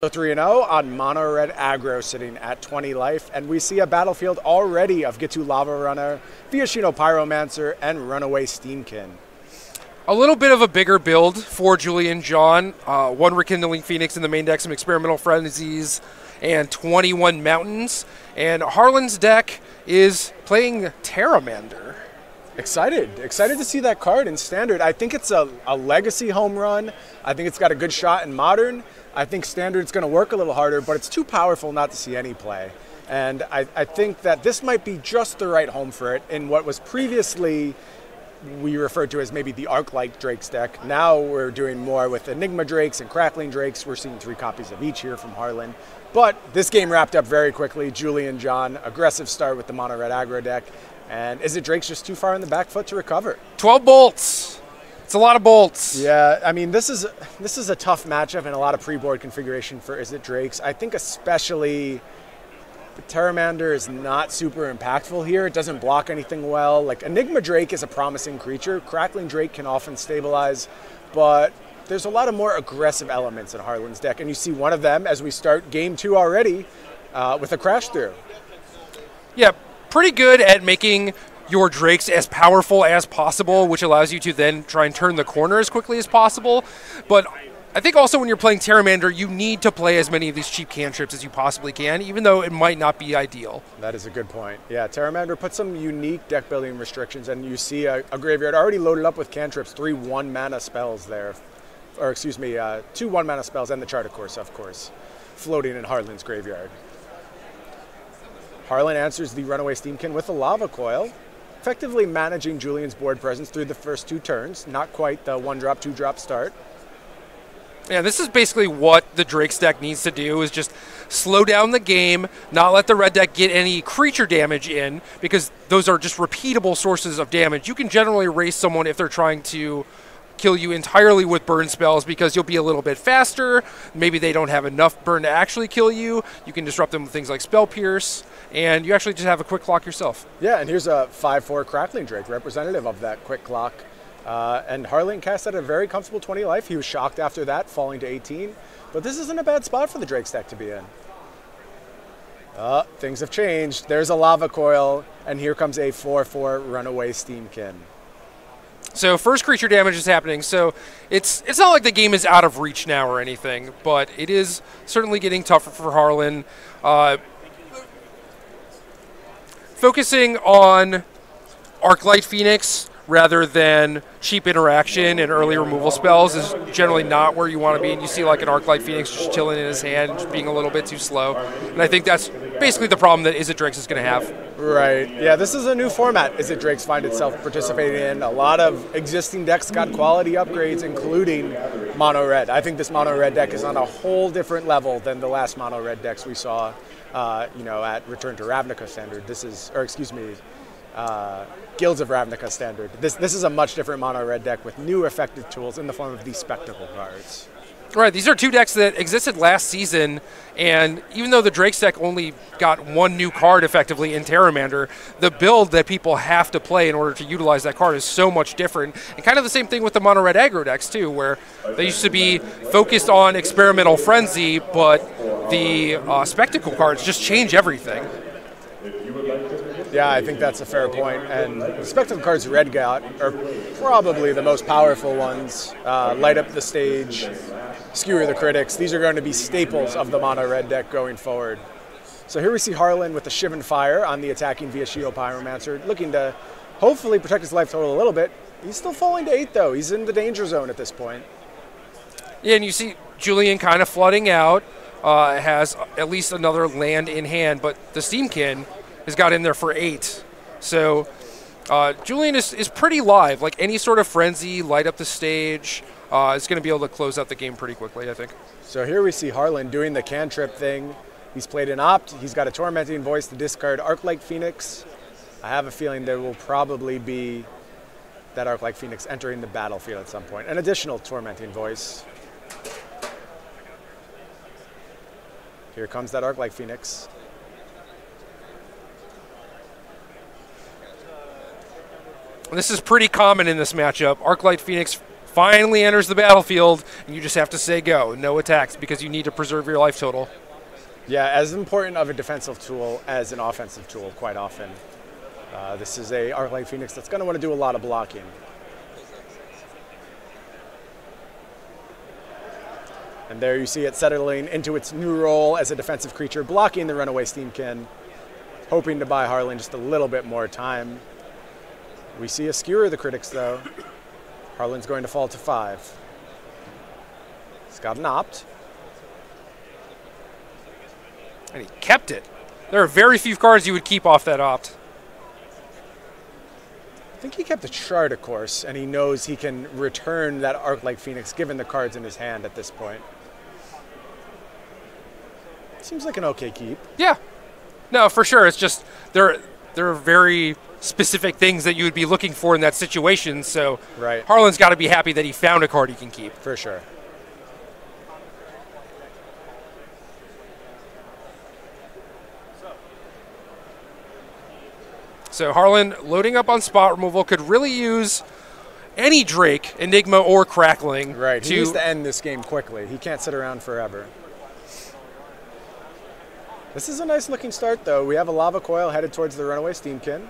3-0 on Mono Red Aggro sitting at 20 life, and we see a battlefield already of Gitu Lava Runner, Viashino Pyromancer, and Runaway Steamkin. A little bit of a bigger build for Julian John. One Rekindling Phoenix in the main deck, some Experimental Frenzies, and 21 Mountains. And Harlan's deck is playing Terramander. Excited to see that card in Standard. I think it's a legacy home run. I think it's got a good shot in Modern. I think Standard's going to work a little harder, but it's too powerful not to see any play. And I think that this might be just the right home for it in what was previously we referred to as maybe the Arc-like Drakes deck. Now we're doing more with Enigma Drakes and Crackling Drakes. We're seeing 3 copies of each here from Harlan. But this game wrapped up very quickly. Julian John, aggressive start with the Mono Red Aggro deck. And is it Drake's just too far in the back foot to recover? 12 bolts. It's a lot of bolts. Yeah, I mean, this is a tough matchup and a lot of pre-board configuration for Is It Drakes. I think especially the Terramander is not super impactful here. It doesn't block anything well. Like, Enigma Drake is a promising creature. Crackling Drake can often stabilize, but there's a lot of more aggressive elements in Harlan's deck, and you see one of them as we start game 2 already with a Crash Through. Yeah, pretty good at making your Drakes as powerful as possible, which allows you to then try and turn the corner as quickly as possible. But I think also when you're playing Terramander, you need to play as many of these cheap cantrips as you possibly can, even though it might not be ideal. That is a good point. Yeah, Terramander puts some unique deck building restrictions, and you see a graveyard already loaded up with cantrips, 3 1-mana spells there. Or excuse me, 2 1-mana spells and the Chart of course, floating in Harlan's graveyard. Harlan answers the Runaway Steamkin with a Lava Coil, effectively managing Julian's board presence through the first 2 turns. Not quite the 1-drop, 2-drop start. Yeah, this is basically what the Drake's deck needs to do, is just slow down the game, not let the red deck get any creature damage in, because those are just repeatable sources of damage. You can generally erase someone if they're trying to kill you entirely with burn spells, because you'll be a little bit faster. Maybe they don't have enough burn to actually kill you. You can disrupt them with things like Spell Pierce, and you actually just have a quick clock yourself. Yeah, and here's a 5/4 Crackling Drake, representative of that quick clock. And Harlan cast at a very comfortable 20 life. He was shocked after that, falling to 18. But this isn't a bad spot for the Drake's deck to be in. Things have changed. There's a Lava Coil, and here comes a 4/4 Runaway Steamkin. So first creature damage is happening, so it's not like the game is out of reach now or anything, but it is certainly getting tougher for Harlan. Focusing on Arclight Phoenix rather than cheap interaction and early removal spells is generally not where you want to be, and you see like an Arclight Phoenix just chilling in his hand, just being a little bit too slow. And I think that's basically the problem that Is It Drakes is going to have. Right. Yeah, this is a new format Is It Drakes find itself participating in. A lot of existing decks got quality upgrades, including Mono Red. I think this Mono Red deck is on a whole different level than the last Mono Red decks we saw, at Return to Ravnica Standard. Guilds of Ravnica Standard. This is a much different Mono Red deck with new effective tools in the form of these Spectacle cards. Right, these are 2 decks that existed last season, and even though the Drake's deck only got 1 new card effectively in Terramander, the build that people have to play in order to utilize that card is so much different. And kind of the same thing with the Mono Red Aggro decks too, where they used to be focused on Experimental Frenzy, but the Spectacle cards just change everything. Yeah, I think that's a fair point. And the Spectacle cards Red got are probably the most powerful ones. Light Up the Stage, Skewer the Critics. These are going to be staples of the Mono Red deck going forward. So here we see Harlan with the Shivan Fire on the attacking Viashino Pyromancer, looking to hopefully protect his life total a little bit. He's still falling to 8, though. He's in the danger zone at this point. Yeah, and you see Julian kind of flooding out. Has at least another land in hand, but the Steamkin has got in there for 8. So Julian is pretty live. Like any sort of frenzy, Light Up the Stage, is going to be able to close out the game pretty quickly, I think. So here we see Harlan doing the cantrip thing. He's played an Opt. He's got a Tormenting Voice to discard Arc-like Phoenix. I have a feeling there will probably be that Arc-like Phoenix entering the battlefield at some point. An additional Tormenting Voice. Here comes that Arc-like Phoenix. This is pretty common in this matchup. Arclight Phoenix finally enters the battlefield, and you just have to say go. No attacks because you need to preserve your life total. Yeah, as important of a defensive tool as an offensive tool quite often. This is a Arclight Phoenix that's going to want to do a lot of blocking. And there you see it settling into its new role as a defensive creature, blocking the runaway Steamkin, hoping to buy Harlan just a little bit more time. We see a skewer the critics, though. Harlan's going to fall to 5. He's got an opt. And he kept it. There are very few cards you would keep off that opt. I think he kept a chart, of course, and he knows he can return that Arclight Phoenix given the cards in his hand at this point. Seems like an okay keep. Yeah. No, for sure. It's just there are very specific things that you would be looking for in that situation, so right. Harlan's got to be happy that he found a card he can keep. For sure. So Harlan, loading up on spot removal, could really use any Drake, Enigma, or Crackling. Right, he needs to end this game quickly. He can't sit around forever. This is a nice looking start, though. We have a Lava Coil headed towards the runaway Steamkin.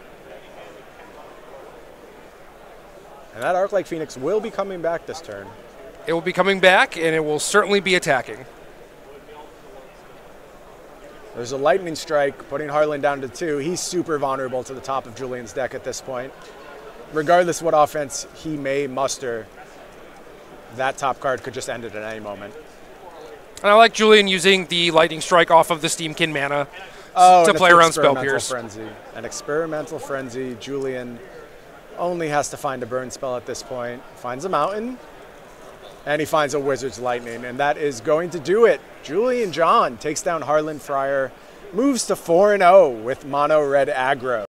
And that Arclight Phoenix will be coming back this turn. It will be coming back, and it will certainly be attacking. There's a Lightning Strike, putting Harlan down to 2. He's super vulnerable to the top of Julian's deck at this point. Regardless of what offense he may muster, that top card could just end it at any moment. And I like Julian using the Lightning Strike off of the Steamkin mana to play around Spell Pierce. An Experimental Frenzy. Julian only has to find a burn spell at this point. Finds a Mountain. And he finds a Wizard's Lightning, and that is going to do it. Julian John takes down Harlan Fryer, moves to 4-0 with mono red aggro.